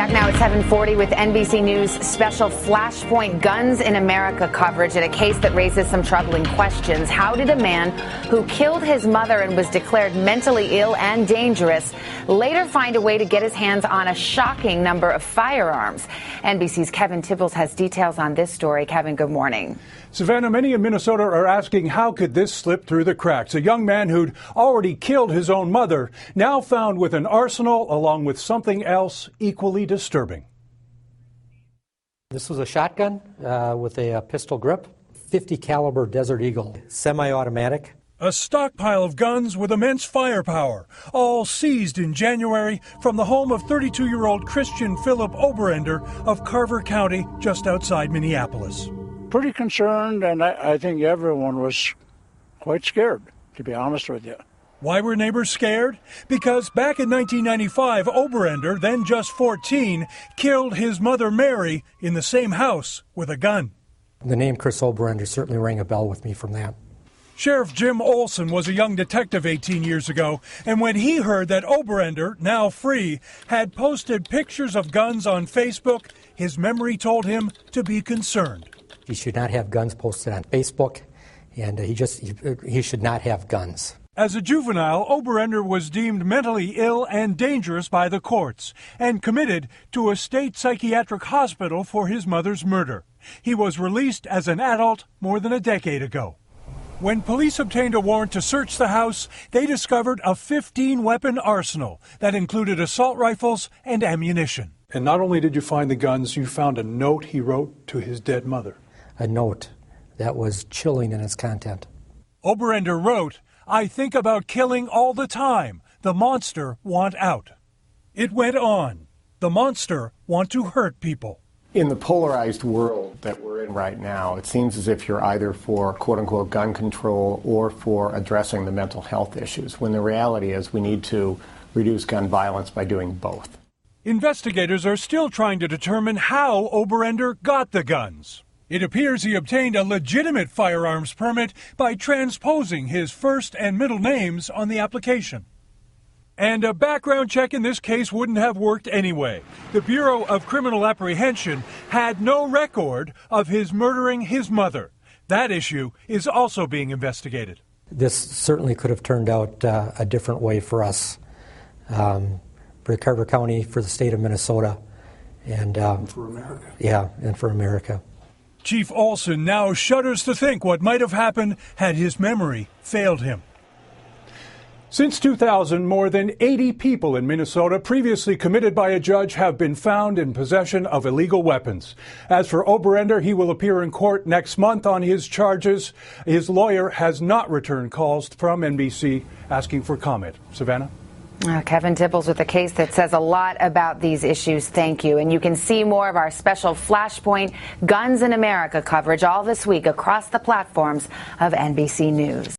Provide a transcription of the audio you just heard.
Back now at 7:40 with NBC News special Flashpoint Guns in America coverage at a case that raises some troubling questions. How did a man who killed his mother and was declared mentally ill and dangerous later find a way to get his hands on a shocking number of firearms? NBC's Kevin Tibbles has details on this story. Kevin, good morning. Savannah, many in Minnesota are asking, how could this slip through the cracks? A young man who'd already killed his own mother, now found with an arsenal along with something else equally disturbing. This was a shotgun with a pistol grip, .50 caliber Desert Eagle, semi-automatic. A stockpile of guns with immense firepower, all seized in January from the home of 32-year-old Christian Philip Oberender of Carver County, just outside Minneapolis. Pretty concerned, and I think everyone was quite scared, to be honest with you. Why were neighbors scared? Because back in 1995, Oberender, then just 14, killed his mother Mary in the same house with a gun. The name Chris Oberender certainly rang a bell with me from that. Sheriff Jim Olson was a young detective 18 years ago, and when he heard that Oberender, now free, had posted pictures of guns on Facebook, his memory told him to be concerned. He should not have guns posted on Facebook, and he should not have guns. As a juvenile, Oberender was deemed mentally ill and dangerous by the courts and committed to a state psychiatric hospital for his mother's murder. He was released as an adult more than a decade ago. When police obtained a warrant to search the house, they discovered a 15-weapon arsenal that included assault rifles and ammunition. And not only did you find the guns, you found a note he wrote to his dead mother. A note that was chilling in its content. Oberender wrote, "I think about killing all the time. The monster want out." It went on. The monster want to hurt people. In the polarized world that we're in right now, it seems as if you're either for quote-unquote gun control or for addressing the mental health issues, when the reality is we need to reduce gun violence by doing both. Investigators are still trying to determine how Oberender got the guns. It appears he obtained a legitimate firearms permit by transposing his first and middle names on the application. And a background check in this case wouldn't have worked anyway. The Bureau of Criminal Apprehension had no record of his murdering his mother. That issue is also being investigated. This certainly could have turned out a different way for us, for Carver County, for the state of Minnesota, and for America. Yeah, and for America. Chief Olson now shudders to think what might have happened had his memory failed him. Since 2000, more than 80 people in Minnesota previously committed by a judge have been found in possession of illegal weapons. As for Oberender, he will appear in court next month on his charges. His lawyer has not returned calls from NBC asking for comment. Savannah? Kevin Tibbles with a case that says a lot about these issues. Thank you. And you can see more of our special Flashpoint Guns in America coverage all this week across the platforms of NBC News.